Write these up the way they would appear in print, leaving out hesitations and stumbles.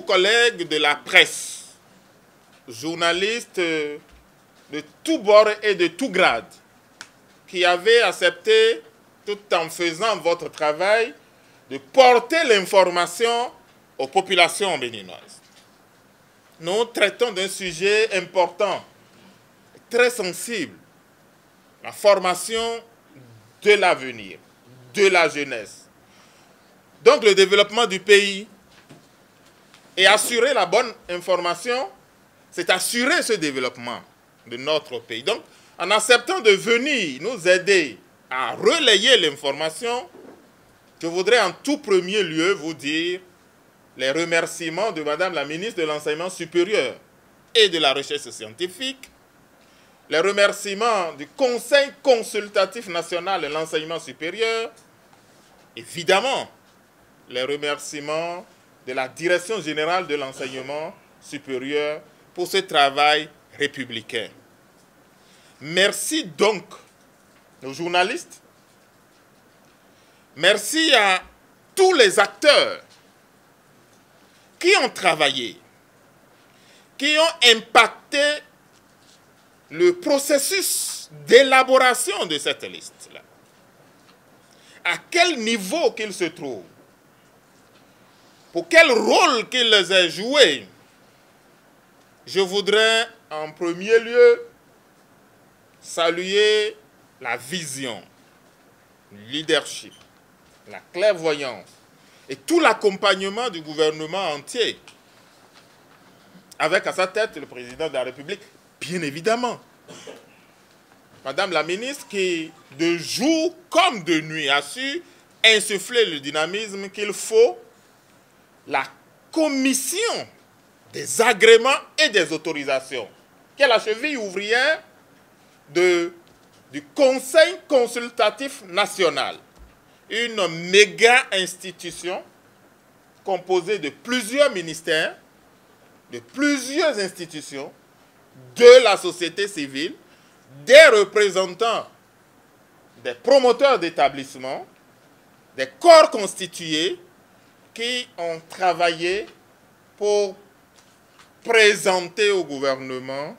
collègues de la presse, journalistes de tous bords et de tous grades, qui avez accepté, tout en faisant votre travail, de porter l'information aux populations béninoises. Nous traitons d'un sujet important, très sensible, la formation de l'avenir, de la jeunesse. Donc le développement du pays et assurer la bonne information, c'est assurer ce développement de notre pays. Donc, en acceptant de venir nous aider à relayer l'information, je voudrais en tout premier lieu vous dire les remerciements de Madame la ministre de l'Enseignement supérieur et de la Recherche scientifique, les remerciements du Conseil consultatif national de l'enseignement supérieur, évidemment, les remerciements de la Direction générale de l'enseignement supérieur pour ce travail républicain. Merci donc aux journalistes, merci à tous les acteurs qui ont travaillé, qui ont impacté le processus d'élaboration de cette liste-là. À quel niveau qu'ils se trouvent, pour quel rôle qu'ils aient joué, je voudrais en premier lieu saluer la vision, le leadership, la clairvoyance et tout l'accompagnement du gouvernement entier, avec à sa tête le président de la République, bien évidemment. Madame la ministre qui, de jour comme de nuit, a su insuffler le dynamisme qu'il faut, la commission des agréments et des autorisations, qui est la cheville ouvrière du Conseil consultatif national, une méga institution composée de plusieurs ministères, de plusieurs institutions, de la société civile, des représentants des promoteurs d'établissements, des corps constitués qui ont travaillé pour présenter au gouvernement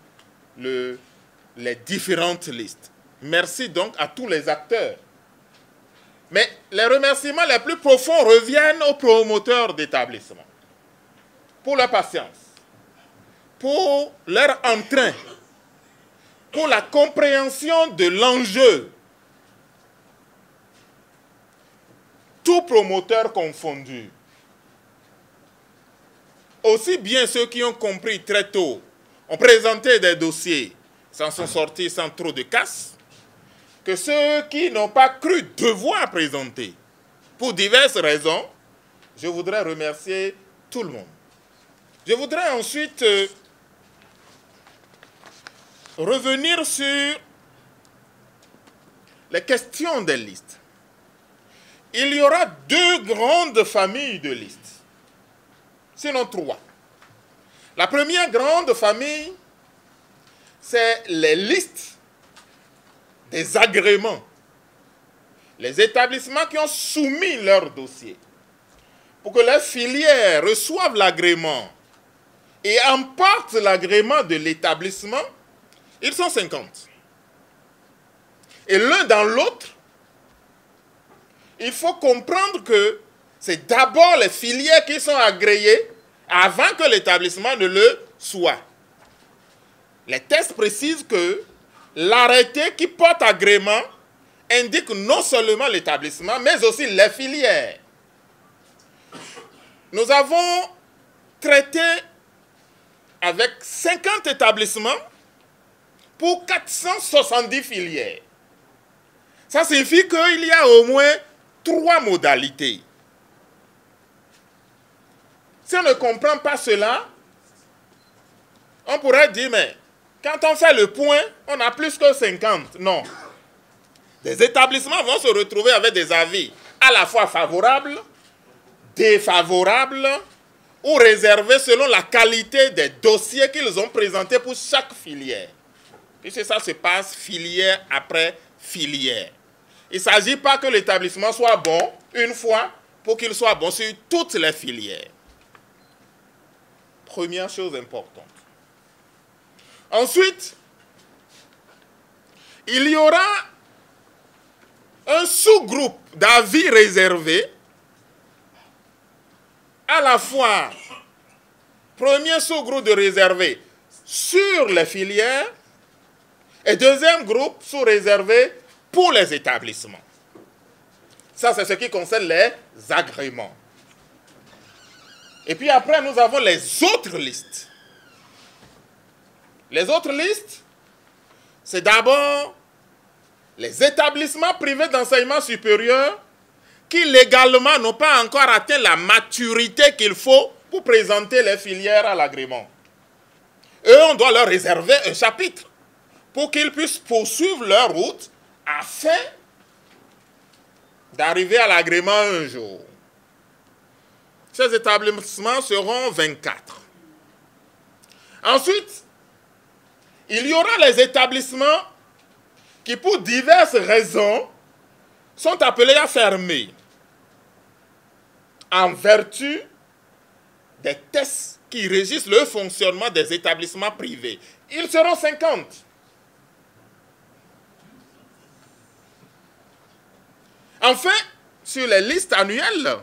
les différentes listes. Merci donc à tous les acteurs. Mais les remerciements les plus profonds reviennent aux promoteurs d'établissements pour leur patience, pour leur entrain, pour la compréhension de l'enjeu. Tous promoteurs confondus, aussi bien ceux qui ont compris très tôt, ont présenté des dossiers, s'en sont sortis sans trop de casse, que ceux qui n'ont pas cru devoir présenter, pour diverses raisons, je voudrais remercier tout le monde. Je voudrais ensuite revenir sur les questions des listes. Il y aura deux grandes familles de listes, sinon trois. La première grande famille, c'est les listes des agréments. Les établissements qui ont soumis leur dossier pour que leurs filières reçoivent l'agrément et emportent l'agrément de l'établissement, ils sont 50. Et l'un dans l'autre, il faut comprendre que c'est d'abord les filières qui sont agréées avant que l'établissement ne le soit. Les textes précisent que l'arrêté qui porte agrément indique non seulement l'établissement, mais aussi les filières. Nous avons traité avec 50 établissements pour 470 filières. Ça signifie qu'il y a au moins 3 modalités. Si on ne comprend pas cela, on pourrait dire, mais quand on fait le point, on a plus que 50. Non. Des établissements vont se retrouver avec des avis à la fois favorables, défavorables ou réservés selon la qualité des dossiers qu'ils ont présentés pour chaque filière. Puisque ça se passe filière après filière. Il ne s'agit pas que l'établissement soit bon une fois pour qu'il soit bon sur toutes les filières. Première chose importante. Ensuite, il y aura un sous-groupe d'avis réservés, à la fois, premier sous-groupe de réservés sur les filières et deuxième groupe sous-réservé pour les établissements. Ça, c'est ce qui concerne les agréments. Et puis après, nous avons les autres listes. Les autres listes, c'est d'abord les établissements privés d'enseignement supérieur qui légalement n'ont pas encore atteint la maturité qu'il faut pour présenter les filières à l'agrément. Eux, on doit leur réserver un chapitre pour qu'ils puissent poursuivre leur route afin d'arriver à l'agrément un jour. Ces établissements seront 24. Ensuite, il y aura les établissements qui, pour diverses raisons, sont appelés à fermer en vertu des tests qui régissent le fonctionnement des établissements privés. Ils seront 50. Enfin, sur les listes annuelles,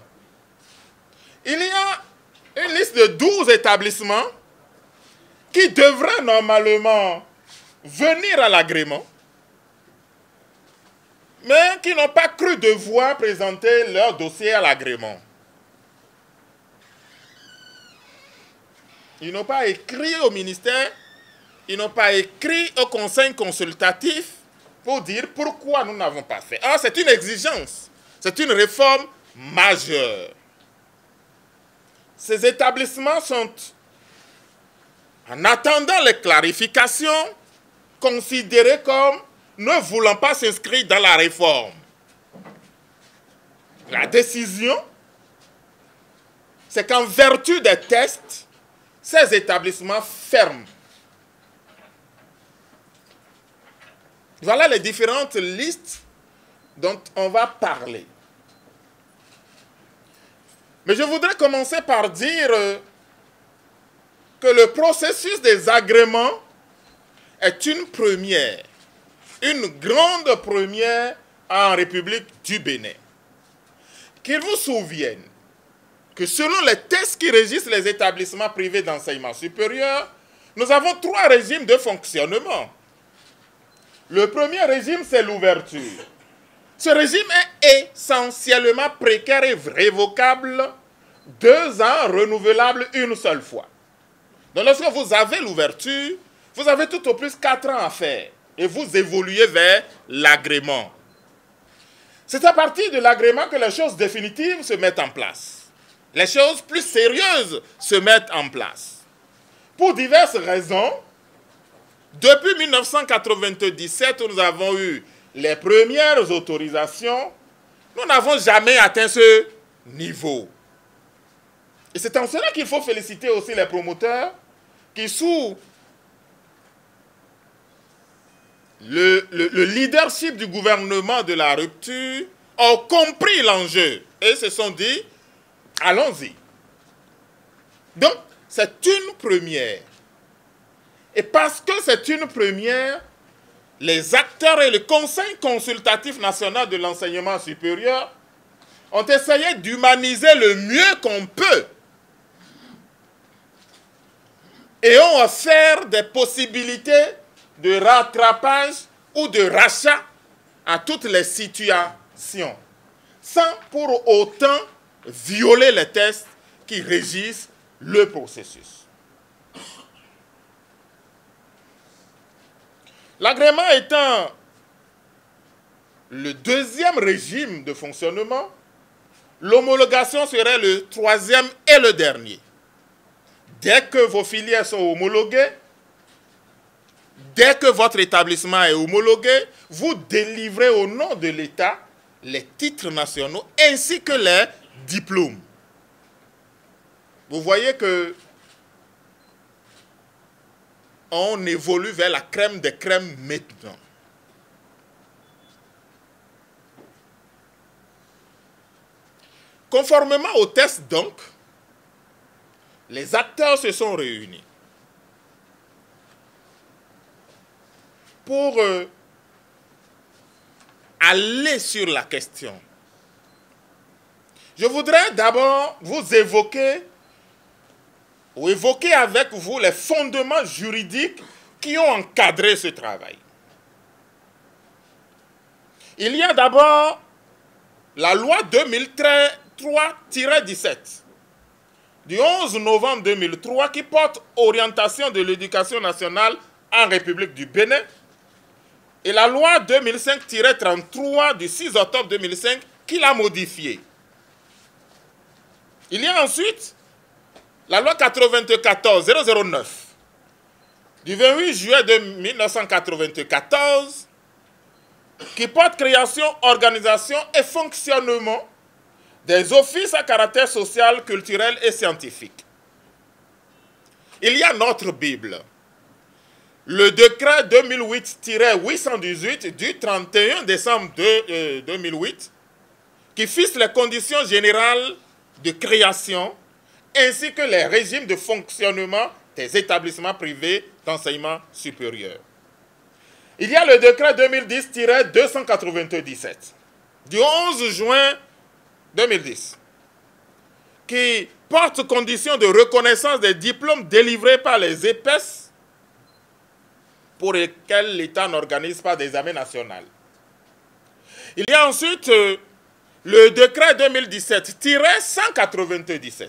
il y a une liste de 12 établissements qui devraient normalement venir à l'agrément, mais qui n'ont pas cru devoir présenter leur dossier à l'agrément. Ils n'ont pas écrit au ministère, ils n'ont pas écrit au conseil consultatif pour dire pourquoi nous n'avons pas fait. Ah, c'est une exigence, c'est une réforme majeure. Ces établissements sont, en attendant les clarifications, considérés comme ne voulant pas s'inscrire dans la réforme. La décision, c'est qu'en vertu des tests, ces établissements ferment. Voilà les différentes listes dont on va parler. Mais je voudrais commencer par dire que le processus des agréments est une première, une grande première en République du Bénin. Qu'il vous souvienne que selon les tests qui régissent les établissements privés d'enseignement supérieur, nous avons 3 régimes de fonctionnement. Le premier régime, c'est l'ouverture. Ce régime est essentiellement précaire et révocable, 2 ans, renouvelable une seule fois. Donc lorsque vous avez l'ouverture, vous avez tout au plus 4 ans à faire et vous évoluez vers l'agrément. C'est à partir de l'agrément que les choses définitives se mettent en place. Les choses plus sérieuses se mettent en place. Pour diverses raisons, depuis 1997, où nous avons eu les premières autorisations, nous n'avons jamais atteint ce niveau. Et c'est en cela qu'il faut féliciter aussi les promoteurs qui, sous le leadership du gouvernement de la rupture, ont compris l'enjeu et se sont dit, allons-y. Donc, c'est une première. Et parce que c'est une première, les acteurs et le Conseil consultatif national de l'enseignement supérieur ont essayé d'humaniser le mieux qu'on peut et ont offert des possibilités de rattrapage ou de rachat à toutes les situations, sans pour autant violer les tests qui régissent le processus. L'agrément étant le deuxième régime de fonctionnement, l'homologation serait le troisième et le dernier. Dès que vos filières sont homologuées, dès que votre établissement est homologué, vous délivrez au nom de l'État les titres nationaux ainsi que les diplômes. Vous voyez que on évolue vers la crème des crèmes maintenant. Conformément au test donc, les acteurs se sont réunis pour aller sur la question. Je voudrais d'abord vous évoquer avec vous les fondements juridiques qui ont encadré ce travail. Il y a d'abord la loi 2003-17 du 11 novembre 2003 qui porte orientation de l'éducation nationale en République du Bénin et la loi 2005-33 du 6 octobre 2005 qui l'a modifiée. Il y a ensuite la loi 94-009 du 28 juillet 1994 qui porte création, organisation et fonctionnement des offices à caractère social, culturel et scientifique. Il y a notre Bible, le décret 2008-818 du 31 décembre 2008 qui fixe les conditions générales de création ainsi que les régimes de fonctionnement des établissements privés d'enseignement supérieur. Il y a le décret 2010-297 du 11 juin 2010 qui porte conditions de reconnaissance des diplômes délivrés par les EPES pour lesquels l'État n'organise pas d'examen national. Il y a ensuite le décret 2017-197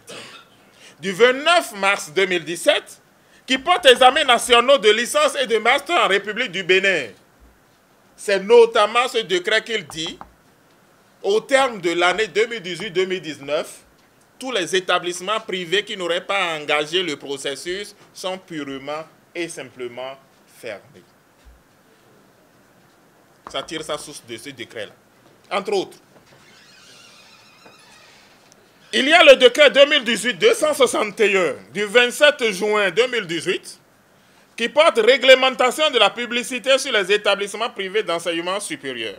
du 29 mars 2017 qui porte examens nationaux de licence et de master en République du Bénin. C'est notamment ce décret qu'il dit, au terme de l'année 2018-2019, tous les établissements privés qui n'auraient pas engagé le processus sont purement et simplement fermés. Ça tire sa source de ce décret-là. Entre autres, il y a le décret 2018-261 du 27 juin 2018 qui porte réglementation de la publicité sur les établissements privés d'enseignement supérieur.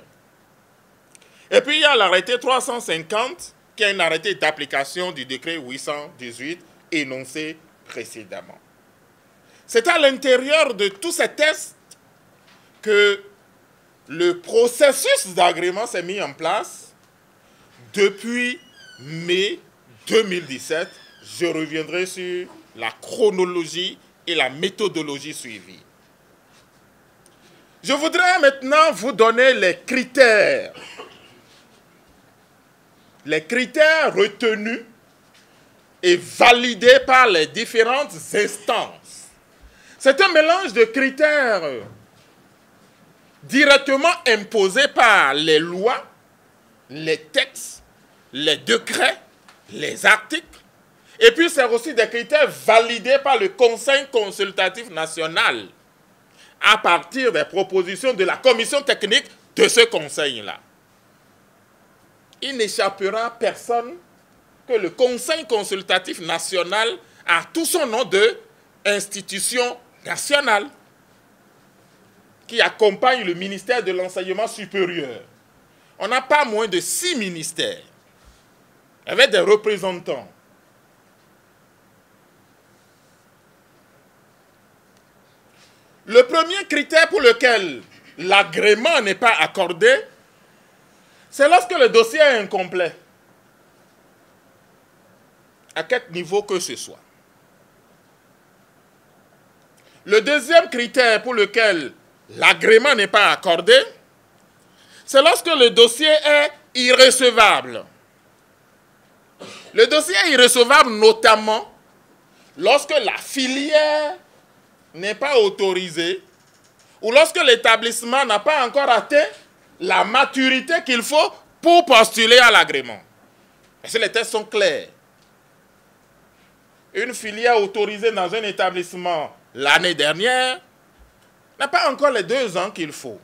Et puis il y a l'arrêté 350 qui est un arrêté d'application du décret 818 énoncé précédemment. C'est à l'intérieur de tous ces tests que le processus d'agrément s'est mis en place depuis mai 2017. Je reviendrai sur la chronologie et la méthodologie suivie. Je voudrais maintenant vous donner les critères retenus et validés par les différentes instances. C'est un mélange de critères directement imposés par les lois, les textes, les décrets, les articles, et puis c'est aussi des critères validés par le Conseil consultatif national à partir des propositions de la commission technique de ce conseil-là. Il n'échappera à personne que le Conseil consultatif national a tout son nom de institution nationale qui accompagne le ministère de l'enseignement supérieur. On n'a pas moins de 6 ministères avec des représentants. Le premier critère pour lequel l'agrément n'est pas accordé, c'est lorsque le dossier est incomplet, à quel niveau que ce soit. Le deuxième critère pour lequel l'agrément n'est pas accordé, c'est lorsque le dossier est irrecevable. Le dossier est irrecevable notamment lorsque la filière n'est pas autorisée ou lorsque l'établissement n'a pas encore atteint la maturité qu'il faut pour postuler à l'agrément. Parce que les tests sont clairs. Une filière autorisée dans un établissement l'année dernière n'a pas encore les 2 ans qu'il faut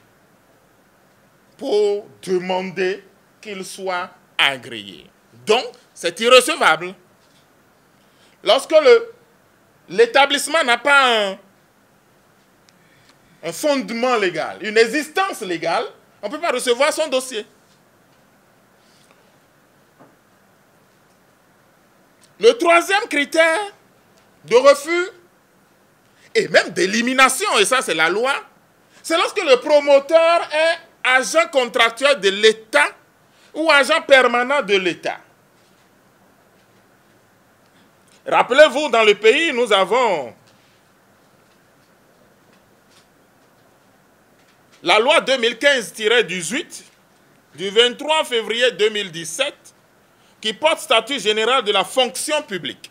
pour demander qu'il soit agréé. Donc, c'est irrecevable. Lorsque l'établissement n'a pas un fondement légal, une existence légale, on ne peut pas recevoir son dossier. Le troisième critère, de refus et même d'élimination, et ça c'est la loi, c'est lorsque le promoteur est agent contractuel de l'État ou agent permanent de l'État. Rappelez-vous, dans le pays, nous avons la loi 2015-18 du 23 février 2017 qui porte statut général de la fonction publique.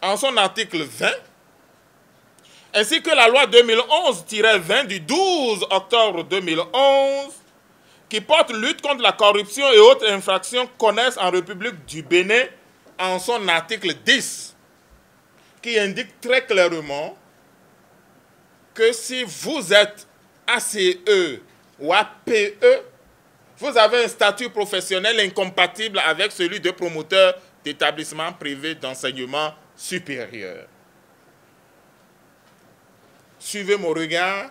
En son article 20, ainsi que la loi 2011-20 du 12 octobre 2011 qui porte lutte contre la corruption et autres infractions connexes en République du Bénin en son article 10 qui indique très clairement que si vous êtes ACE ou APE, vous avez un statut professionnel incompatible avec celui de promoteur d'établissement privé d'enseignement supérieur. Suivez mon regard.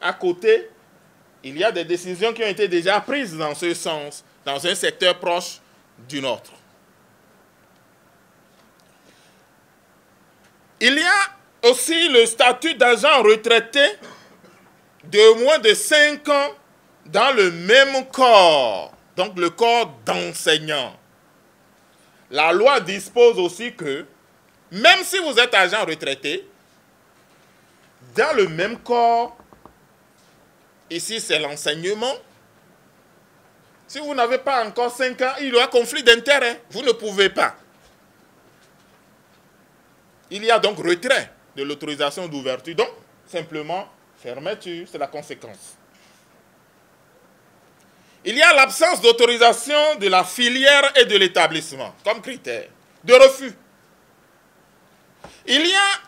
À côté, il y a des décisions qui ont été déjà prises dans ce sens, dans un secteur proche du nôtre. Il y a aussi le statut d'agent retraité de moins de 5 ans dans le même corps, donc le corps d'enseignant. La loi dispose aussi que, même si vous êtes agent retraité, dans le même corps, ici c'est l'enseignement, si vous n'avez pas encore 5 ans, il y aura conflit d'intérêts, vous ne pouvez pas. Il y a donc retrait de l'autorisation d'ouverture, donc simplement fermeture, c'est la conséquence. Il y a l'absence d'autorisation de la filière et de l'établissement comme critère de refus. Il y a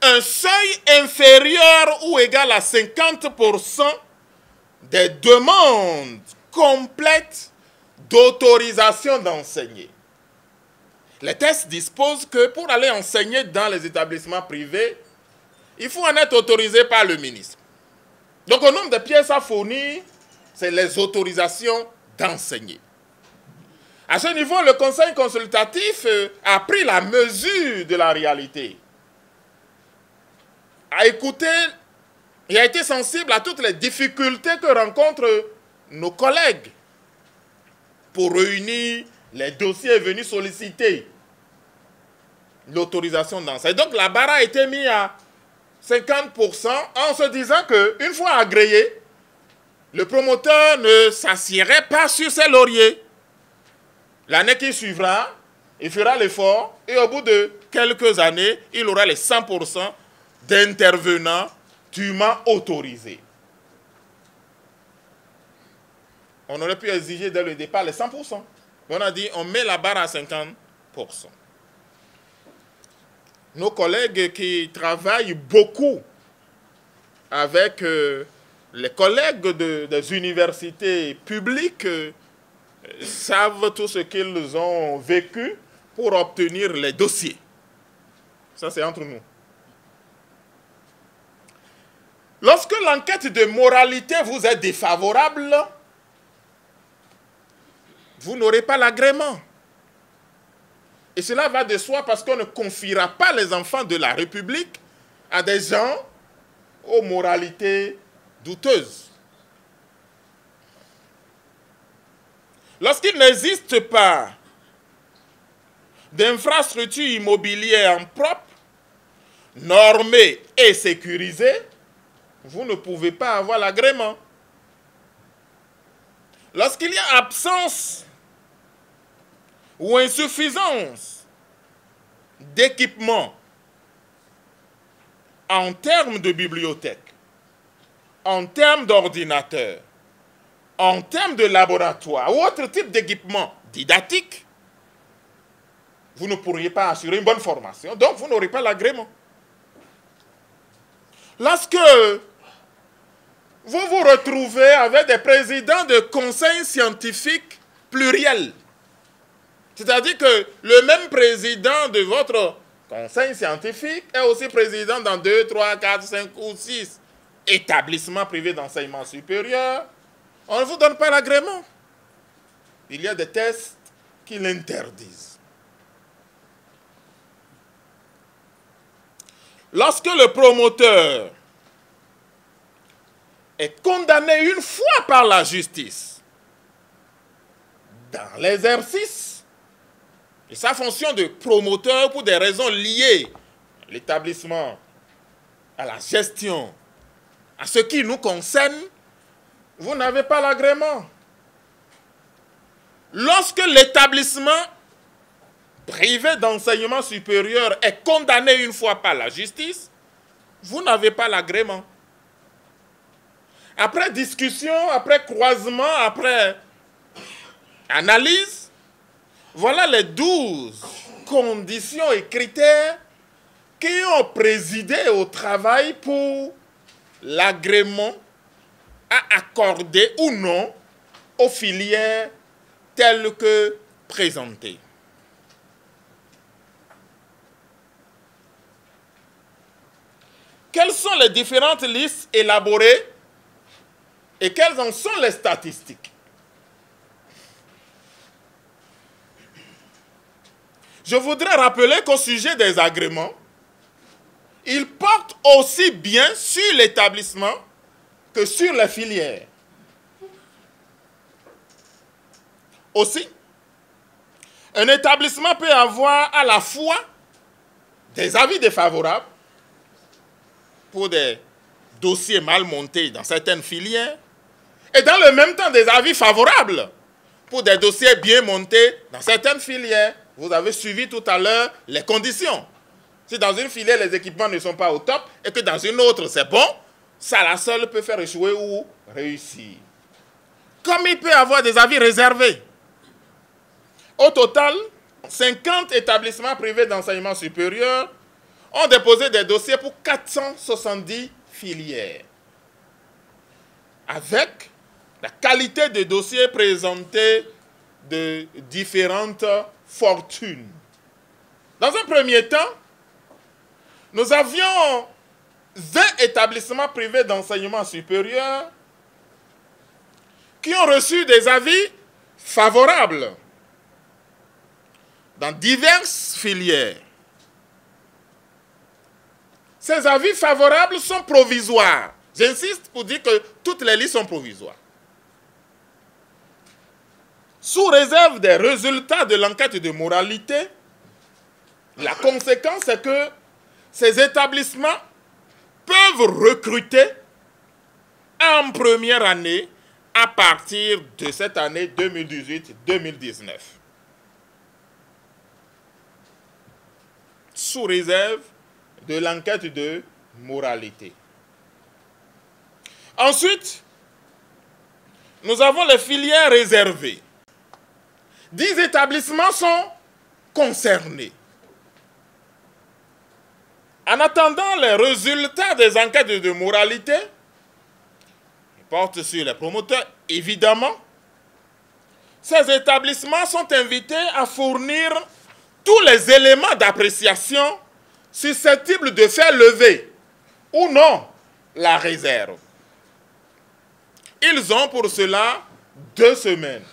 un seuil inférieur ou égal à 50% des demandes complètes d'autorisation d'enseigner. Les textes disposent que pour aller enseigner dans les établissements privés, il faut en être autorisé par le ministre. Donc, au nombre de pièces à fournir, c'est les autorisations d'enseigner. À ce niveau, le conseil consultatif a pris la mesure de la réalité, a écouté et a été sensible à toutes les difficultés que rencontrent nos collègues pour réunir les dossiers venus solliciter l'autorisation d'enseigner. Donc, la barre a été mise à 50% en se disant qu'une fois agréé, le promoteur ne s'assierait pas sur ses lauriers. L'année qui suivra, il fera l'effort et au bout de quelques années, il aura les 100% d'intervenants dûment autorisés. On aurait pu exiger dès le départ les 100%. On a dit on met la barre à 50%. Nos collègues qui travaillent beaucoup avec les collègues des universités publiques savent tout ce qu'ils ont vécu pour obtenir les dossiers. Ça, c'est entre nous. Lorsque l'enquête de moralité vous est défavorable, vous n'aurez pas l'agrément. Et cela va de soi parce qu'on ne confiera pas les enfants de la République à des gens aux moralités douteuses. Lorsqu'il n'existe pas d'infrastructure immobilière en propre, normée et sécurisée, vous ne pouvez pas avoir l'agrément. Lorsqu'il y a absence ou insuffisance d'équipement en termes de bibliothèque, en termes d'ordinateurs, en termes de laboratoire ou autre type d'équipement didactique, vous ne pourriez pas assurer une bonne formation, donc vous n'aurez pas l'agrément. Lorsque vous vous retrouvez avec des présidents de conseils scientifiques pluriels, c'est-à-dire que le même président de votre conseil scientifique est aussi président dans 2, 3, 4, 5 ou 6 établissements privés d'enseignement supérieur, on ne vous donne pas l'agrément. Il y a des tests qui l'interdisent. lorsque le promoteur est condamné une fois par la justice dans l'exercice de sa fonction de promoteur pour des raisons liées à l'établissement, à la gestion, à ce qui nous concerne, vous n'avez pas l'agrément. Lorsque l'établissement privé d'enseignement supérieur est condamné une fois par la justice, vous n'avez pas l'agrément. Après discussion, après croisement, après analyse, voilà les 12 conditions et critères qui ont présidé au travail pour l'agrément à accorder ou non aux filières telles que présentées. Quelles sont les différentes listes élaborées et quelles en sont les statistiques? Je voudrais rappeler qu'au sujet des agréments, ils portent aussi bien sur l'établissement que sur les filières. Aussi, un établissement peut avoir à la fois des avis défavorables pour des dossiers mal montés dans certaines filières et dans le même temps des avis favorables pour des dossiers bien montés dans certaines filières. Vous avez suivi tout à l'heure les conditions. Si dans une filière, les équipements ne sont pas au top et que dans une autre, c'est bon, ça la seule peut faire échouer ou réussir. Comme il peut avoir des avis réservés. Au total, 50 établissements privés d'enseignement supérieur ont déposé des dossiers pour 470 filières. Avec la qualité des dossiers présentés de différentes fortunes. Dans un premier temps, nous avions 20 établissements privés d'enseignement supérieur qui ont reçu des avis favorables dans diverses filières. Ces avis favorables sont provisoires. J'insiste pour dire que toutes les listes sont provisoires. Sous réserve des résultats de l'enquête de moralité, la conséquence est que ces établissements peuvent recruter en première année à partir de cette année 2018-2019. Sous réserve de l'enquête de moralité. Ensuite, nous avons les filières réservées. 10 établissements sont concernés. En attendant les résultats des enquêtes de moralité, qui portent sur les promoteurs, évidemment, ces établissements sont invités à fournir tous les éléments d'appréciation susceptibles de faire lever ou non la réserve. Ils ont pour cela 2 semaines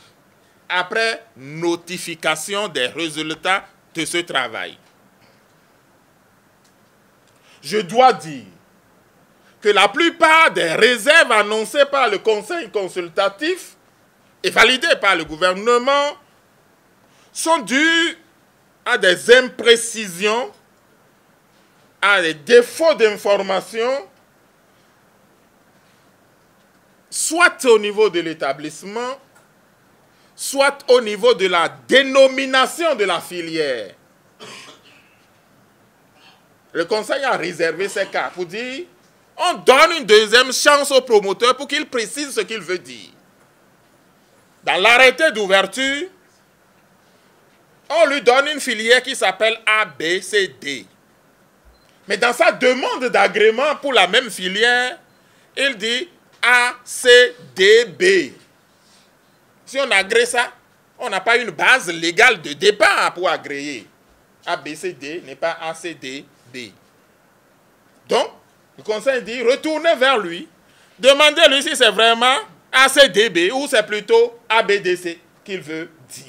après notification des résultats de ce travail. Je dois dire que la plupart des réserves annoncées par le Conseil consultatif et validées par le gouvernement sont dues à des imprécisions, à des défauts d'information, soit au niveau de l'établissement, soit au niveau de la dénomination de la filière. Le Conseil a réservé ces cas pour dire on donne une deuxième chance au promoteur pour qu'il précise ce qu'il veut dire. Dans l'arrêté d'ouverture, on lui donne une filière qui s'appelle A, B, C, D. Mais dans sa demande d'agrément pour la même filière, il dit A, C, D, B. Si on agrée ça, on n'a pas une base légale de départ pour agréer. A, B, C, D n'est pas A, C, D, B. Donc, le conseil dit, retournez vers lui, demandez-lui si c'est vraiment A, C, D, B ou c'est plutôt A, B, D, C qu'il veut dire.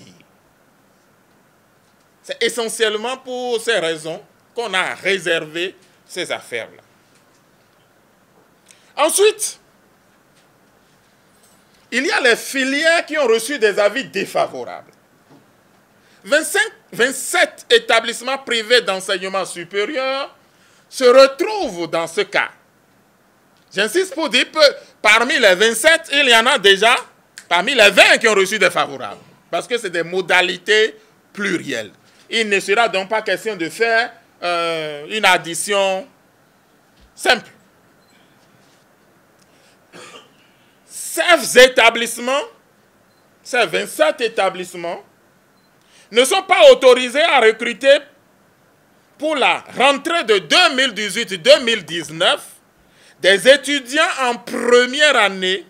C'est essentiellement pour ces raisons qu'on a réservé ces affaires-là. Ensuite, il y a les filières qui ont reçu des avis défavorables. 27 établissements privés d'enseignement supérieur se retrouvent dans ce cas. J'insiste pour dire que parmi les 27, il y en a déjà parmi les 20 qui ont reçu des favorables. Parce que c'est des modalités plurielles. Il ne sera donc pas question de faire une addition simple. Ces établissements, ces 27 établissements, ne sont pas autorisés à recruter pour la rentrée de 2018-2019 des étudiants en première année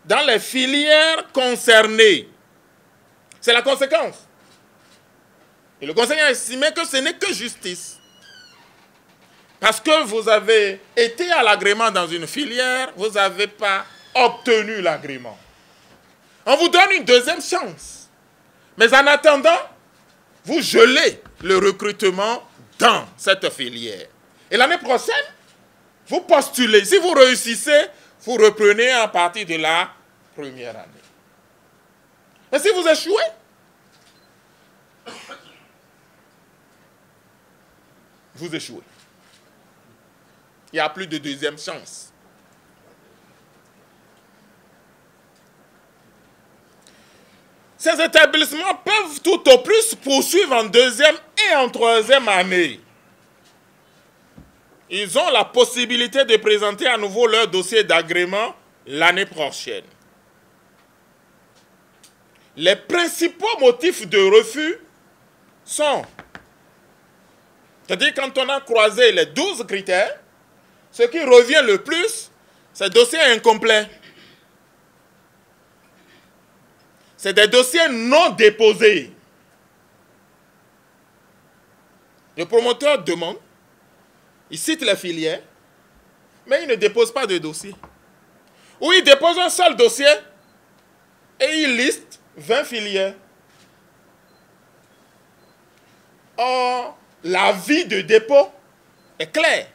dans les filières concernées. C'est la conséquence. Et le Conseil a estimé que ce n'est que justice. Parce que vous avez été à l'agrément dans une filière, vous n'avez pas obtenu l'agrément. On vous donne une deuxième chance. Mais en attendant, vous gelez le recrutement dans cette filière. Et l'année prochaine, vous postulez. Si vous réussissez, vous reprenez à partir de la première année. Mais si vous échouez, vous échouez. Il n'y a plus de deuxième chance. Ces établissements peuvent tout au plus poursuivre en deuxième et en troisième année. Ils ont la possibilité de présenter à nouveau leur dossier d'agrément l'année prochaine. Les principaux motifs de refus sont, c'est-à-dire quand on a croisé les 12 critères, ce qui revient le plus, c'est dossier incomplet. C'est des dossiers non déposés. Le promoteur demande, il cite les filières, mais il ne dépose pas de dossier. Ou il dépose un seul dossier et il liste 20 filières. Or, l'avis de dépôt est clair.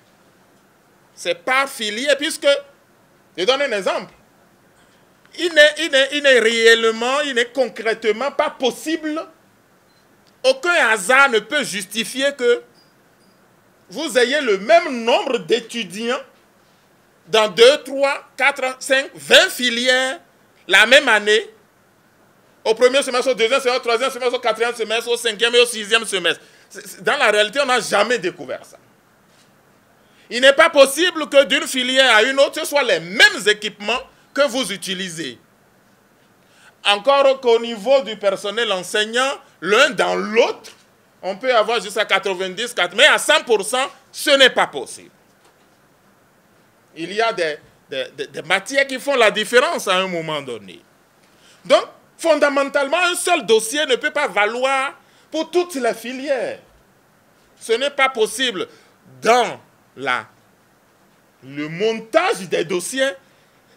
C'est par filière, puisque, je donne un exemple, il n'est réellement, il n'est concrètement pas possible, aucun hasard ne peut justifier que vous ayez le même nombre d'étudiants dans 2, 3, 4, 5, 20 filières la même année, au premier semestre, au deuxième semestre, au troisième semestre, au quatrième semestre, au cinquième et au sixième semestre. Dans la réalité, on n'a jamais découvert ça. Il n'est pas possible que d'une filière à une autre, ce soit les mêmes équipements que vous utilisez. Encore qu'au niveau du personnel enseignant, l'un dans l'autre, on peut avoir jusqu'à 90, mais à 100%, ce n'est pas possible. Il y a des matières qui font la différence à un moment donné. Donc, fondamentalement, un seul dossier ne peut pas valoir pour toutes les filières. Ce n'est pas possible dans le montage des dossiers.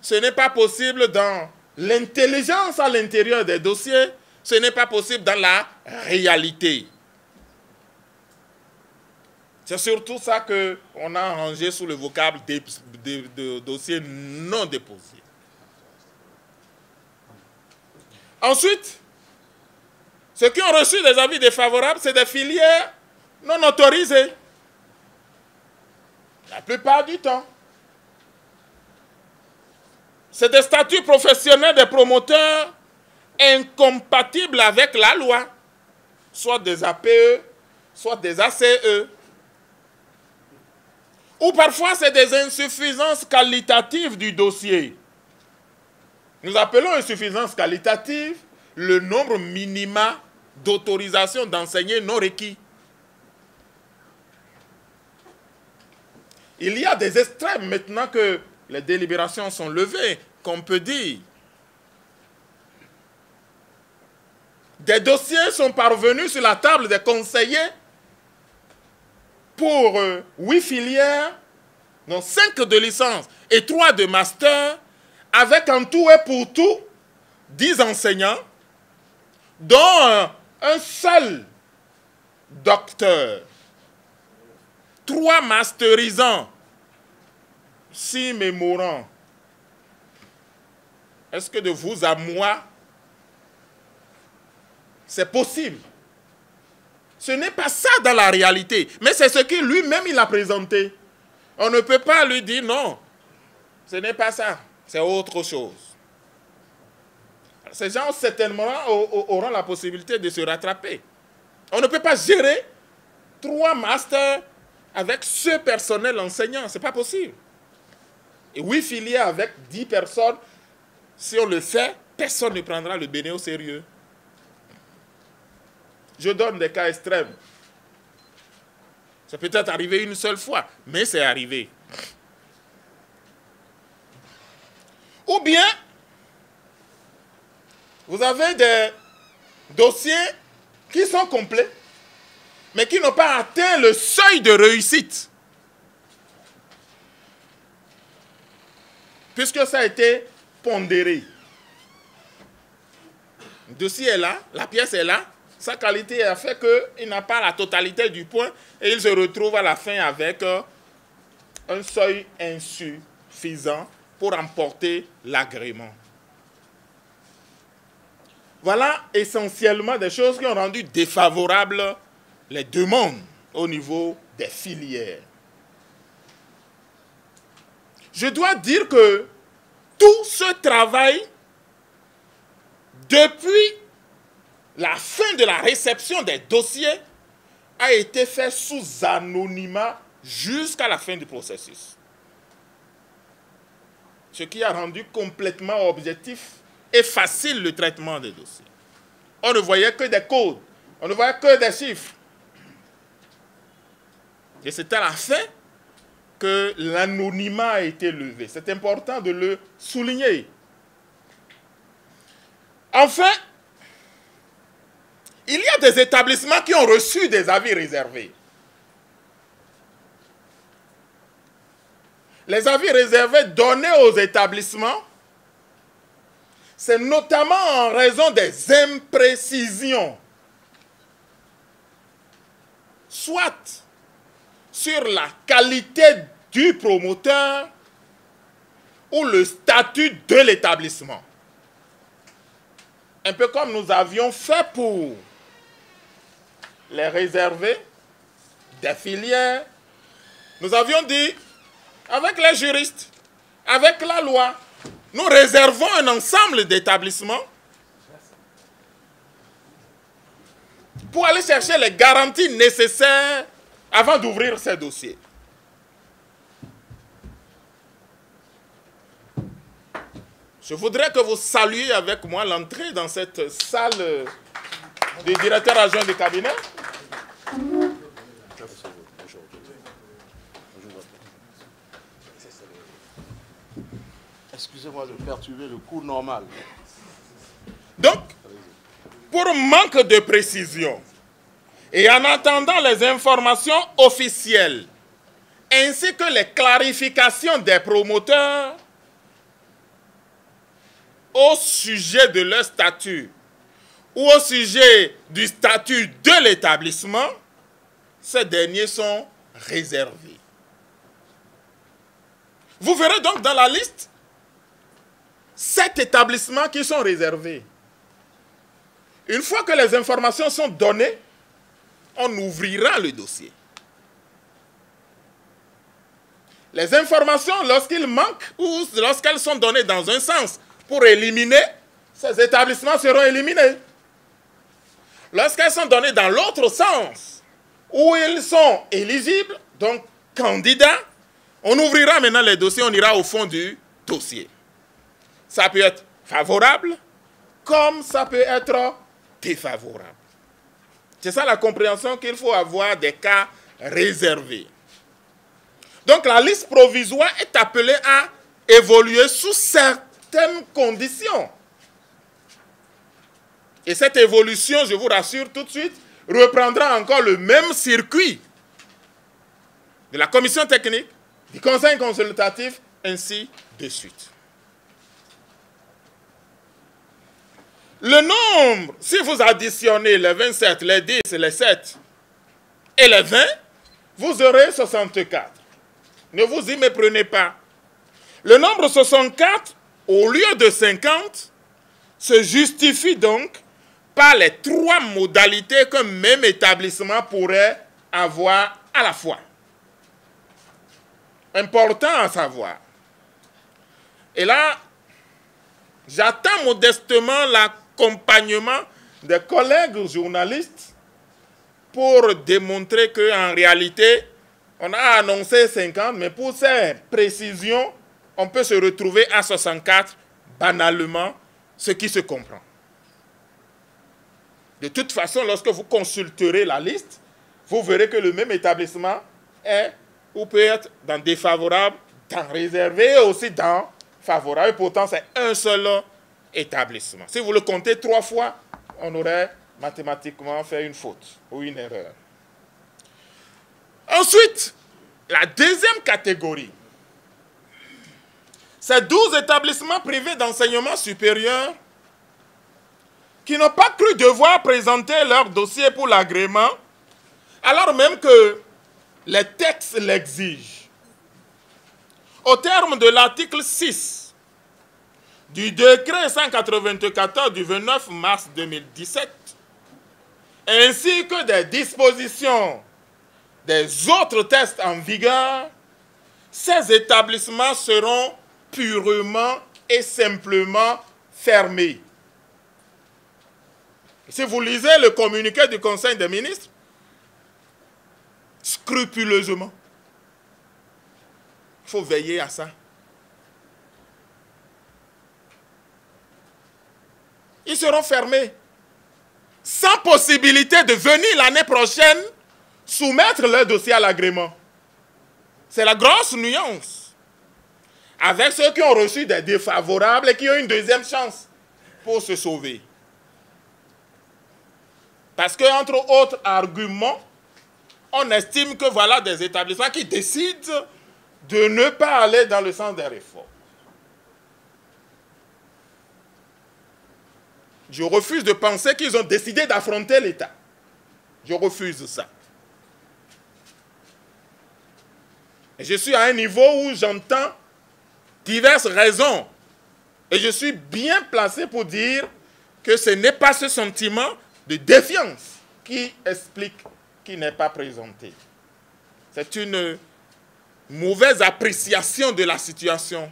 Ce n'est pas possible dans l'intelligence à l'intérieur des dossiers. Ce n'est pas possible dans la réalité. C'est surtout ça qu'on a rangé sous le vocable de dossiers non déposés. Ensuite, ceux qui ont reçu des avis défavorables, c'est des filières non autorisées. La plupart du temps. C'est des statuts professionnels des promoteurs incompatibles avec la loi, soit des APE, soit des ACE. Ou parfois, c'est des insuffisances qualitatives du dossier. Nous appelons insuffisance qualitative le nombre minima d'autorisation d'enseigner non requis. Il y a des extrêmes maintenant que les délibérations sont levées, qu'on peut dire. Des dossiers sont parvenus sur la table des conseillers pour 8 filières, dont 5 de licence et 3 de master, avec en tout et pour tout 10 enseignants, dont un seul docteur. 3 masterisants, 6 mémorants. Est-ce que de vous à moi, c'est possible? Ce n'est pas ça dans la réalité, mais c'est ce que lui-même il a présenté. On ne peut pas lui dire non, ce n'est pas ça, c'est autre chose. Ces gens certainement auront la possibilité de se rattraper. On ne peut pas gérer 3 masters avec ce personnel enseignant, ce n'est pas possible. Et 8 filières avec 10 personnes, si on le fait, personne ne prendra le béné au sérieux. Je donne des cas extrêmes. Ça peut être arrivé une seule fois, mais c'est arrivé. Ou bien, vous avez des dossiers qui sont complets, mais qui n'ont pas atteint le seuil de réussite. Puisque ça a été pondéré. Le dossier est là, la pièce est là, sa qualité a fait qu'il n'a pas la totalité du point et il se retrouve à la fin avec un seuil insuffisant pour emporter l'agrément. Voilà essentiellement des choses qui ont rendu défavorables les demandes au niveau des filières. Je dois dire que tout ce travail, depuis la fin de la réception des dossiers, a été fait sous anonymat jusqu'à la fin du processus. Ce qui a rendu complètement objectif et facile le traitement des dossiers. On ne voyait que des codes, on ne voyait que des chiffres. Et c'est à la fin que l'anonymat a été levé. C'est important de le souligner. Enfin, il y a des établissements qui ont reçu des avis réservés. Les avis réservés donnés aux établissements, c'est notamment en raison des imprécisions, soit sur la qualité du promoteur ou le statut de l'établissement. Un peu comme nous avions fait pour les réservés des filières, nous avions dit, avec les juristes, avec la loi, nous réservons un ensemble d'établissements pour aller chercher les garanties nécessaires avant d'ouvrir ces dossiers. Je voudrais que vous saluiez avec moi l'entrée dans cette salle du directeur adjoint du cabinet. Excusez-moi de perturber le cours normal. Donc, pour manque de précision, et en attendant les informations officielles, ainsi que les clarifications des promoteurs au sujet de leur statut ou au sujet du statut de l'établissement, ces derniers sont réservés. Vous verrez donc dans la liste 7 établissements qui sont réservés. Une fois que les informations sont données, on ouvrira le dossier. Les informations, lorsqu'il manque ou lorsqu'elles sont données dans un sens pour éliminer, ces établissements seront éliminés. Lorsqu'elles sont données dans l'autre sens, où ils sont éligibles, donc candidats, on ouvrira maintenant les dossiers, on ira au fond du dossier. Ça peut être favorable, comme ça peut être défavorable. C'est ça la compréhension qu'il faut avoir des cas réservés. Donc la liste provisoire est appelée à évoluer sous certaines conditions. Et cette évolution, je vous rassure tout de suite, reprendra encore le même circuit de la commission technique, du conseil consultatif, ainsi de suite. Le nombre, si vous additionnez les 27, les 10, les 7 et les 20, vous aurez 64. Ne vous y méprenez pas. Le nombre 64, au lieu de 50, se justifie donc par les 3 modalités qu'un même établissement pourrait avoir à la fois. Important à savoir. Et là, j'attends modestement l'accompagnement des collègues journalistes pour démontrer qu'en réalité, on a annoncé 50, mais pour ces précisions, on peut se retrouver à 64 banalement, ce qui se comprend. De toute façon, lorsque vous consulterez la liste, vous verrez que le même établissement est ou peut être dans défavorable, dans réservé et aussi dans favorable. Et pourtant, c'est un seul établissement. Si vous le comptez 3 fois, on aurait mathématiquement fait une faute ou une erreur. Ensuite, la deuxième catégorie, c'est 12 établissements privés d'enseignement supérieur qui n'ont pas cru devoir présenter leur dossier pour l'agrément, alors même que les textes l'exigent. Au terme de l'article 6 du décret 194 du 29 mars 2017, ainsi que des dispositions des autres textes en vigueur, ces établissements seront purement et simplement fermés. Si vous lisez le communiqué du Conseil des ministres, scrupuleusement, il faut veiller à ça. Ils seront fermés, sans possibilité de venir l'année prochaine soumettre leur dossier à l'agrément. C'est la grosse nuance. Avec ceux qui ont reçu des défavorables et qui ont une deuxième chance pour se sauver. Parce qu'entre autres arguments, on estime que voilà des établissements qui décident de ne pas aller dans le sens des réformes. Je refuse de penser qu'ils ont décidé d'affronter l'État. Je refuse ça. Et je suis à un niveau où j'entends diverses raisons. Et je suis bien placé pour dire que ce n'est pas ce sentiment de défiance qui explique qu'il n'est pas présenté. C'est une mauvaise appréciation de la situation.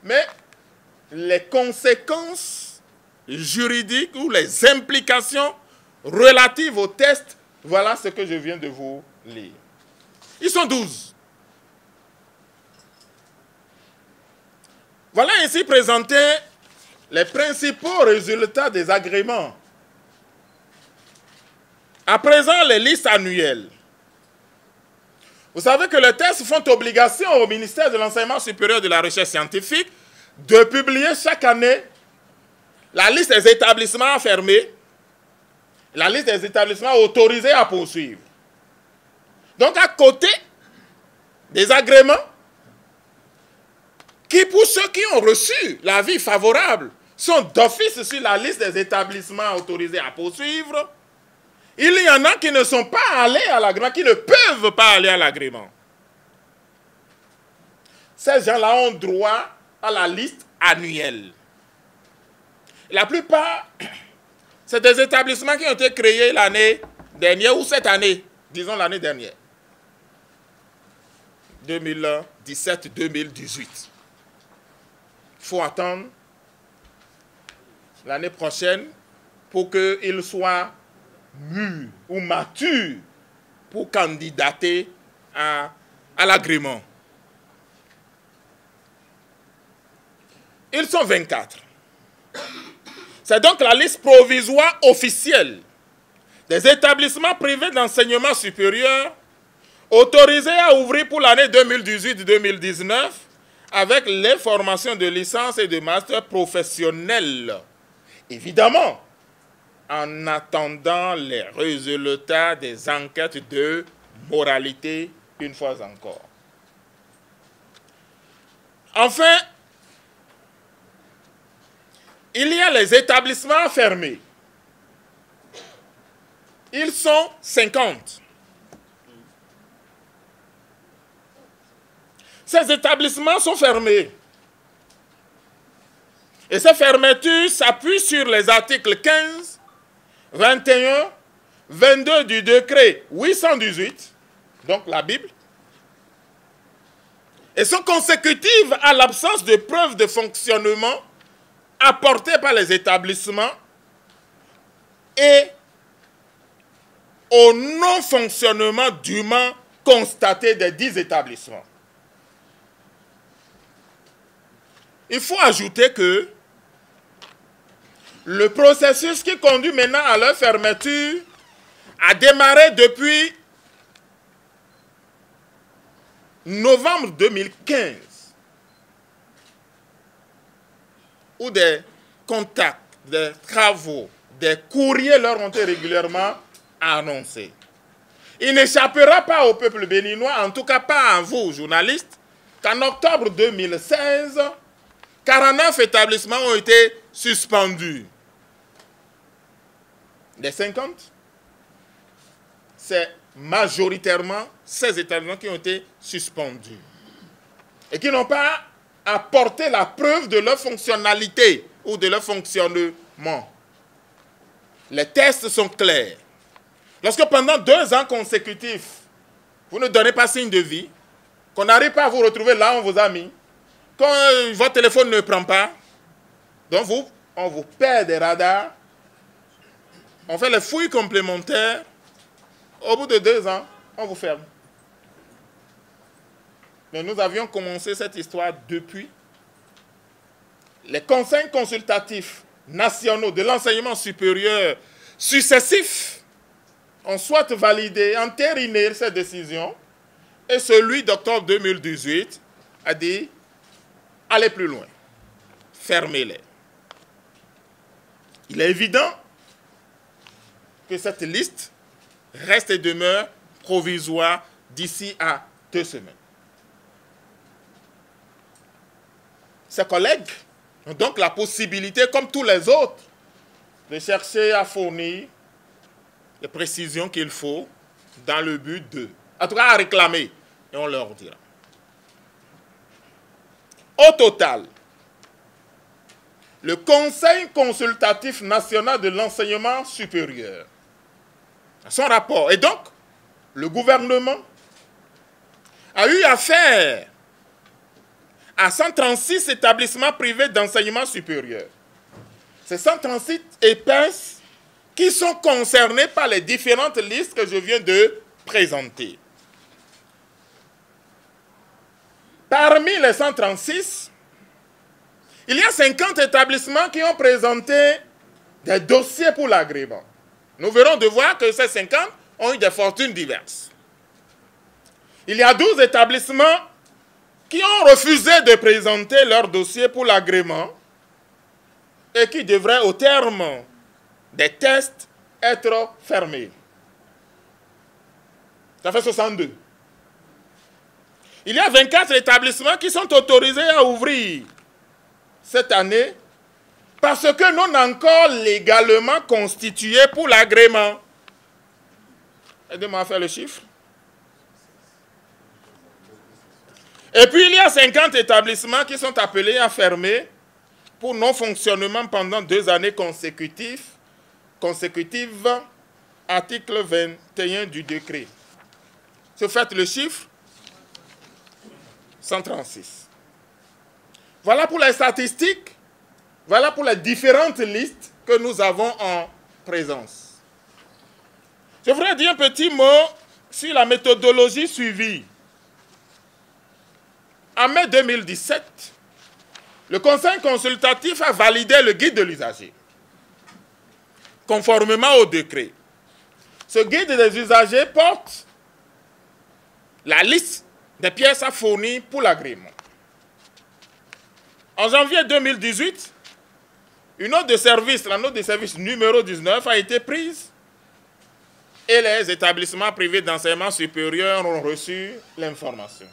Mais les conséquences juridiques ou les implications relatives au test, voilà ce que je viens de vous lire. Ils sont 12. Voilà ainsi présentés les principaux résultats des agréments. À présent, les listes annuelles. Vous savez que les tests font obligation au ministère de l'Enseignement supérieur et de la Recherche scientifique de publier chaque année la liste des établissements fermés, la liste des établissements autorisés à poursuivre. Donc, à côté des agréments, qui pour ceux qui ont reçu l'avis favorable sont d'office sur la liste des établissements autorisés à poursuivre, il y en a qui ne sont pas allés à l'agrément, qui ne peuvent pas aller à l'agrément. Ces gens-là ont droit à la liste annuelle. La plupart, c'est des établissements qui ont été créés l'année dernière ou cette année, disons l'année dernière. 2017-2018. Il faut attendre l'année prochaine pour qu'ils soient mûrs ou matures pour candidater à l'agrément. Ils sont 24. C'est donc la liste provisoire officielle des établissements privés d'enseignement supérieur autorisés à ouvrir pour l'année 2018-2019 avec les formations de licence et de master professionnels. Évidemment, en attendant les résultats des enquêtes de moralité une fois encore. Enfin, il y a les établissements fermés. Ils sont 50. ces établissements sont fermés. Et ces fermetures s'appuient sur les articles 15, 21, 22 du décret 818, donc la Bible, et sont consécutives à l'absence de preuves de fonctionnement apportées par les établissements et au non-fonctionnement dûment constaté des 10 établissements. Il faut ajouter que le processus qui conduit maintenant à leur fermeture a démarré depuis novembre 2015, où des contacts, des travaux, des courriers leur ont été régulièrement annoncés. Il n'échappera pas au peuple béninois, en tout cas pas à vous, journalistes, qu'en octobre 2016, 49 établissements ont été suspendus. Des 50, c'est majoritairement ces établissements qui ont été suspendus et qui n'ont pas apporté la preuve de leur fonctionnalité ou de leur fonctionnement. Les tests sont clairs. Lorsque pendant 2 ans consécutifs, vous ne donnez pas signe de vie, qu'on n'arrive pas à vous retrouver là où on vous a mis, quand votre téléphone ne prend pas, donc on vous perd des radars, on fait les fouilles complémentaires, au bout de 2 ans, on vous ferme. Mais nous avions commencé cette histoire depuis. Les conseils consultatifs nationaux de l'enseignement supérieur successifs ont soit validé, entériné cette décision, et celui d'octobre 2018 a dit « allez plus loin, fermez-les ». Il est évident que cette liste reste et demeure provisoire d'ici à 2 semaines. Ses collègues ont donc la possibilité, comme tous les autres, de chercher à fournir les précisions qu'il faut dans le but de, en tout cas à réclamer, et on leur dira. Au total, le Conseil consultatif national de l'enseignement supérieur, à son rapport, et donc le gouvernement a eu affaire à 136 établissements privés d'enseignement supérieur. Ces 136 épaisses qui sont concernés par les différentes listes que je viens de présenter. Parmi les 136, il y a 50 établissements qui ont présenté des dossiers pour l'agrément. Nous verrons de voir que ces 50 ont eu des fortunes diverses. Il y a 12 établissements qui ont refusé de présenter leur dossier pour l'agrément et qui devraient, au terme des tests, être fermés. Ça fait 62. Il y a 24 établissements qui sont autorisés à ouvrir cette année parce que non encore légalement constitués pour l'agrément. Aidez-moi à faire le chiffre. Et puis il y a 50 établissements qui sont appelés à fermer pour non-fonctionnement pendant 2 années consécutives, article 21 du décret. Si vous faites le chiffre, 136. Voilà pour les statistiques, voilà pour les différentes listes que nous avons en présence. Je voudrais dire un petit mot sur la méthodologie suivie. En mai 2017, le Conseil consultatif a validé le guide de l'usager, conformément au décret. Ce guide des usagers porte la liste des pièces à fournir pour l'agrément. En janvier 2018, une note de service, la note de service numéro 19, a été prise et les établissements privés d'enseignement supérieur ont reçu l'information.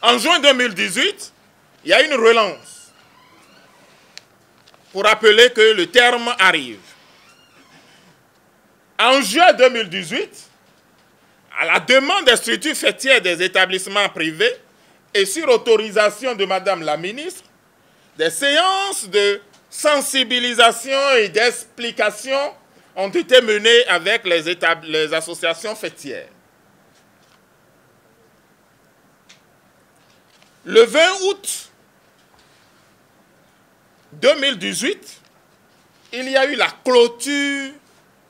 En juin 2018, il y a une relance pour rappeler que le terme arrive. En juin 2018, à la demande des structures fêtières des établissements privés et sur autorisation de Madame la ministre, des séances de sensibilisation et d'explication ont été menées avec les associations fêtières. Le 20 août 2018, il y a eu la clôture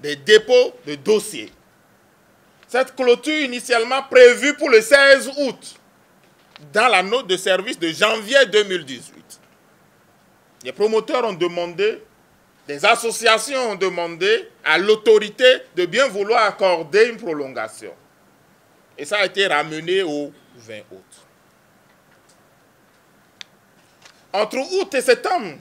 des dépôts de dossiers. Cette clôture initialement prévue pour le 16 août, dans la note de service de janvier 2018. Les promoteurs ont demandé, des associations ont demandé à l'autorité de bien vouloir accorder une prolongation. Et ça a été ramené au 20 août. Entre août et septembre,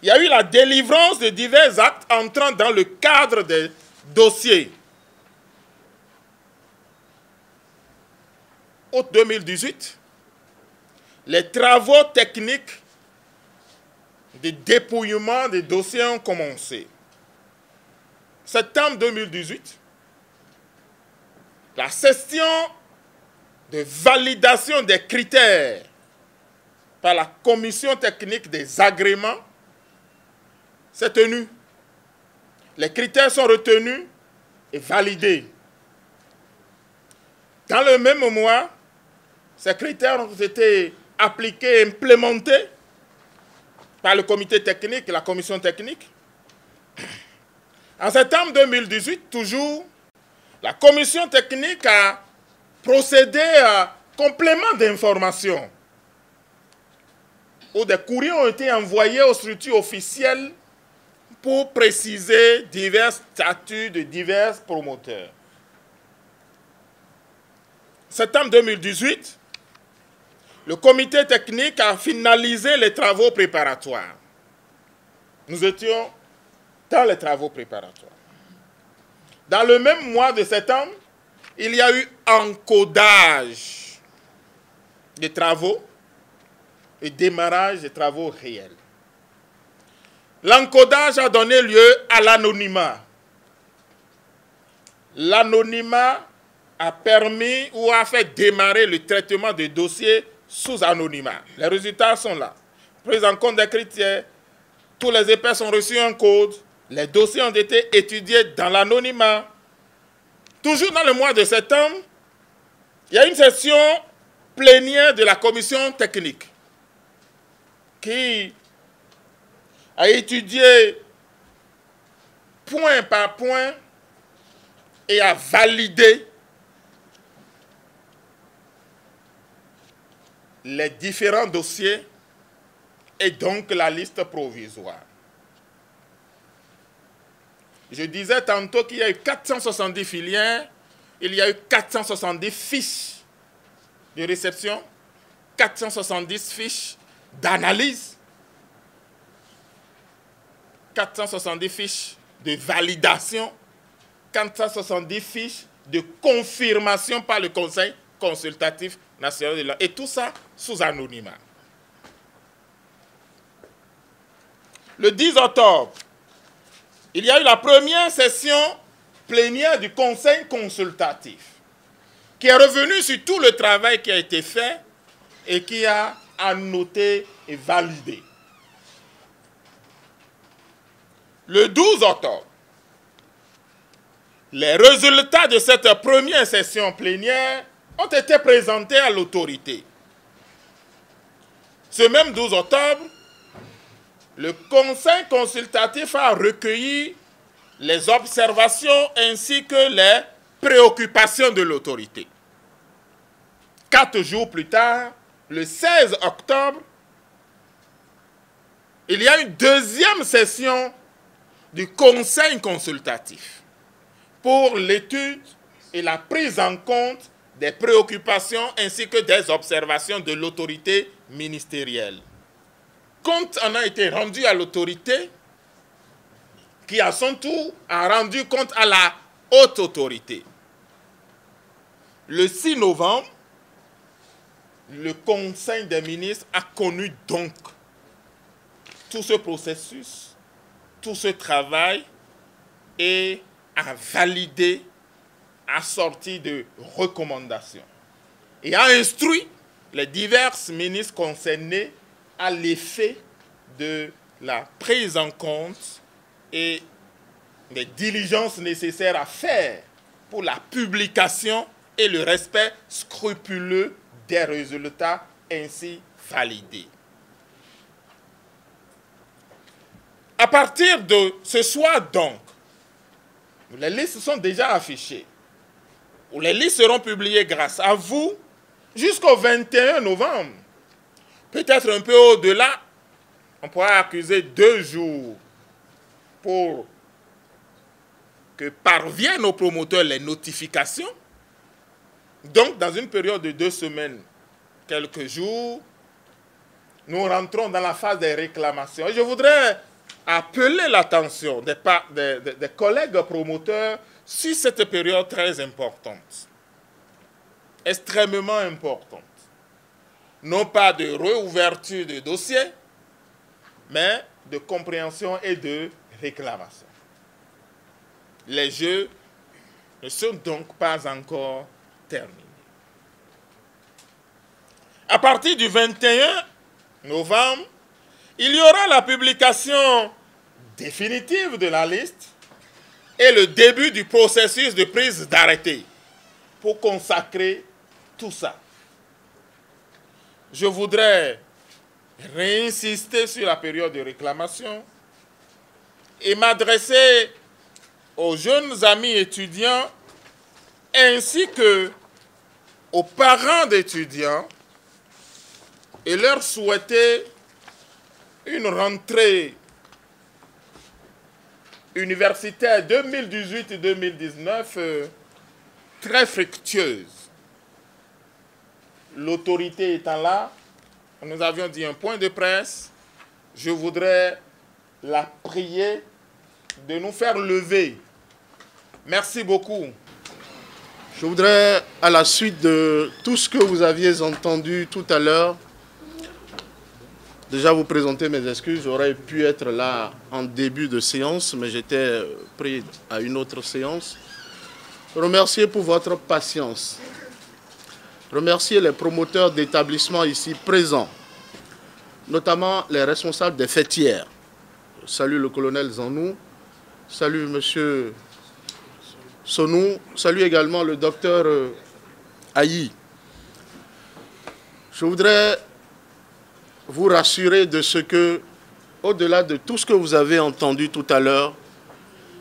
il y a eu la délivrance de divers actes entrant dans le cadre des dossiers. Août 2018, les travaux techniques de dépouillement des dossiers ont commencé. Septembre 2018, la session de validation des critères par la commission technique des agréments s'est tenue. Les critères sont retenus et validés. Dans le même mois, ces critères ont été appliqués et implémentés par le comité technique et la commission technique. En septembre 2018, toujours, la commission technique a procédé à complément d'information où des courriers ont été envoyés aux structures officielles pour préciser divers statuts de divers promoteurs. Septembre 2018, le comité technique a finalisé les travaux préparatoires. Nous étions dans les travaux préparatoires. Dans le même mois de septembre, il y a eu encodage des travaux et démarrage des travaux réels. L'encodage a donné lieu à l'anonymat. L'anonymat a permis ou a fait démarrer le traitement des dossiers sous anonymat. Les résultats sont là. Prise en compte des critères, tous les EPS ont reçu un code, les dossiers ont été étudiés dans l'anonymat. Toujours dans le mois de septembre, il y a une session plénière de la commission technique qui a étudié point par point et a validé les différents dossiers et donc la liste provisoire. Je disais tantôt qu'il y a eu 470 filières, il y a eu 470 fiches de réception, 470 fiches d'analyse, 470 fiches de validation, 470 fiches de confirmation par le Conseil consultatif national de l'eau. Et tout ça sous anonymat. Le 10 octobre, il y a eu la première session plénière du Conseil consultatif qui est revenu sur tout le travail qui a été fait et qui a annoté et validé. Le 12 octobre, les résultats de cette première session plénière ont été présentés à l'autorité. Ce même 12 octobre, le Conseil consultatif a recueilli les observations ainsi que les préoccupations de l'autorité. 4 jours plus tard, le 16 octobre, il y a une deuxième session du Conseil consultatif pour l'étude et la prise en compte des préoccupations ainsi que des observations de l'autorité ministérielle. Compte en a été rendu à l'autorité qui, à son tour, a rendu compte à la haute autorité. Le 6 novembre, le Conseil des ministres a connu donc tout ce processus, tout ce travail et a validé assorti de recommandations et a instruit les divers ministres concernés à l'effet de la prise en compte et les diligences nécessaires à faire pour la publication et le respect scrupuleux des résultats ainsi validés. À partir de ce soir donc, les listes sont déjà affichées, ou les listes seront publiées grâce à vous jusqu'au 21 novembre. Peut-être un peu au-delà, on pourra accuser 2 jours pour que parviennent aux promoteurs les notifications. Donc, dans une période de 2 semaines, quelques jours, nous rentrons dans la phase des réclamations. Et je voudrais appeler l'attention des collègues promoteurs sur cette période très importante, extrêmement importante. Non pas de réouverture de dossier, mais de compréhension et de réclamation. Les jeux ne sont donc pas encore terminés. À partir du 21 novembre, il y aura la publication définitive de la liste et le début du processus de prise d'arrêté pour consacrer tout ça. Je voudrais réinsister sur la période de réclamation et m'adresser aux jeunes amis étudiants ainsi qu'aux parents d'étudiants et leur souhaiter une rentrée universitaire 2018-2019 très fructueuse. L'autorité étant là, nous avions dit un point de presse, je voudrais la prier de nous faire lever. Merci beaucoup. Je voudrais, à la suite de tout ce que vous aviez entendu tout à l'heure, déjà vous présenter mes excuses. J'aurais pu être là en début de séance, mais j'étais pris à une autre séance. Remercier pour votre patience. Remercier les promoteurs d'établissements ici présents, notamment les responsables des fêtières. Je salue le colonel Zanou, salue monsieur Sonou, salue également le docteur Ayi. Je voudrais vous rassurer de ce que, au-delà de tout ce que vous avez entendu tout à l'heure,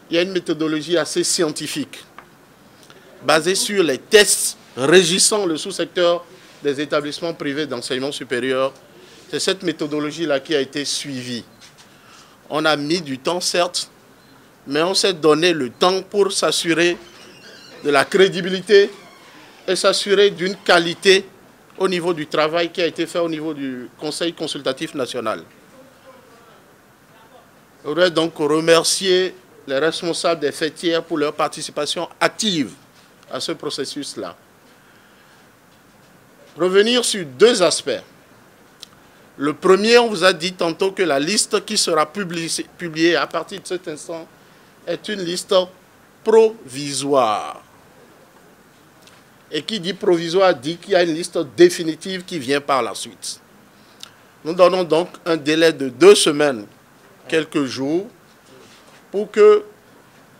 il y a une méthodologie assez scientifique, basée sur les tests régissant le sous-secteur des établissements privés d'enseignement supérieur. C'est cette méthodologie-là qui a été suivie. On a mis du temps, certes, mais on s'est donné le temps pour s'assurer de la crédibilité et s'assurer d'une qualité au niveau du travail qui a été fait au niveau du Conseil consultatif national. Je voudrais donc remercier les responsables des fêtières pour leur participation active à ce processus-là. Revenir sur 2 aspects. Le premier, on vous a dit tantôt que la liste qui sera publiée à partir de cet instant est une liste provisoire. Et qui dit provisoire dit qu'il y a une liste définitive qui vient par la suite. Nous donnons donc un délai de 2 semaines, quelques jours, pour que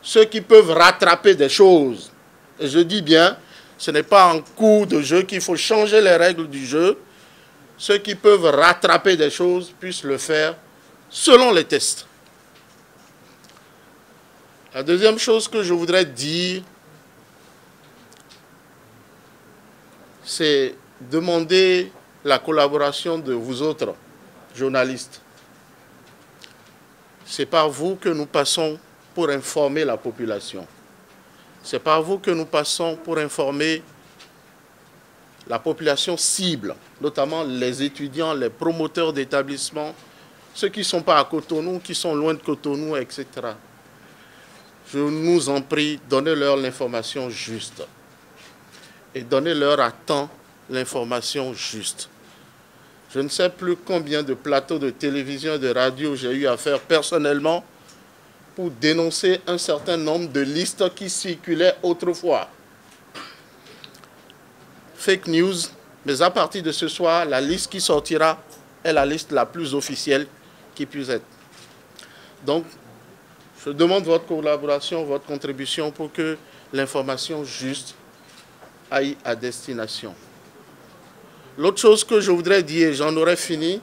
ceux qui peuvent rattraper des choses, et je dis bien, ce n'est pas en cours de jeu qu'il faut changer les règles du jeu, ceux qui peuvent rattraper des choses puissent le faire selon les tests. La deuxième chose que je voudrais dire, c'est demander la collaboration de vous autres, journalistes. C'est par vous que nous passons pour informer la population. C'est par vous que nous passons pour informer la population cible, notamment les étudiants, les promoteurs d'établissements, ceux qui ne sont pas à Cotonou, qui sont loin de Cotonou, etc. Je nous en prie, donnez-leur l'information juste. Et donnez-leur à temps l'information juste. Je ne sais plus combien de plateaux de télévision et de radio j'ai eu à faire personnellement pour dénoncer un certain nombre de listes qui circulaient autrefois. fake news, mais à partir de ce soir, la liste qui sortira est la liste la plus officielle qui puisse être. Donc, je demande votre collaboration, votre contribution pour que l'information juste aille à destination. L'autre chose que je voudrais dire, j'en aurais fini,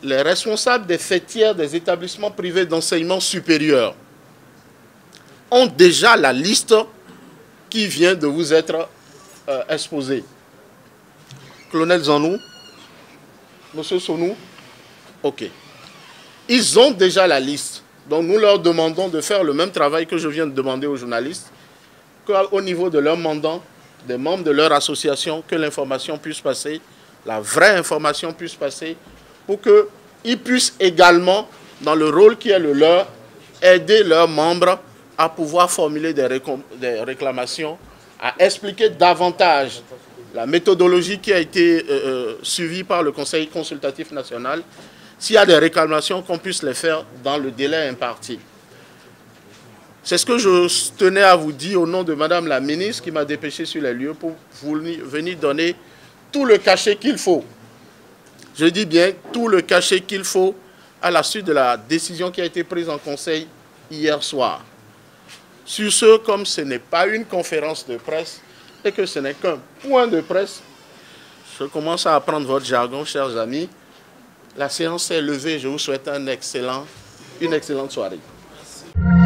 les responsables des fêtières des établissements privés d'enseignement supérieur ont déjà la liste qui vient de vous être exposée. Colonel Zanou, Monsieur Sonou, ok. Ils ont déjà la liste. Donc nous leur demandons de faire le même travail que je viens de demander aux journalistes, qu'au niveau de leur mandant, des membres de leur association, que l'information puisse passer, la vraie information puisse passer, pour qu'ils puissent également, dans le rôle qui est le leur, aider leurs membres à pouvoir formuler des réclamations, à expliquer davantage la méthodologie qui a été suivie par le Conseil consultatif national. S'il y a des réclamations, qu'on puisse les faire dans le délai imparti. C'est ce que je tenais à vous dire au nom de Madame la ministre qui m'a dépêché sur les lieux pour venir donner tout le cachet qu'il faut. Je dis bien tout le cachet qu'il faut à la suite de la décision qui a été prise en Conseil hier soir. Sur ce, comme ce n'est pas une conférence de presse et que ce n'est qu'un point de presse, je commence à apprendre votre jargon, chers amis. La séance est levée. Je vous souhaite une excellente soirée. Merci.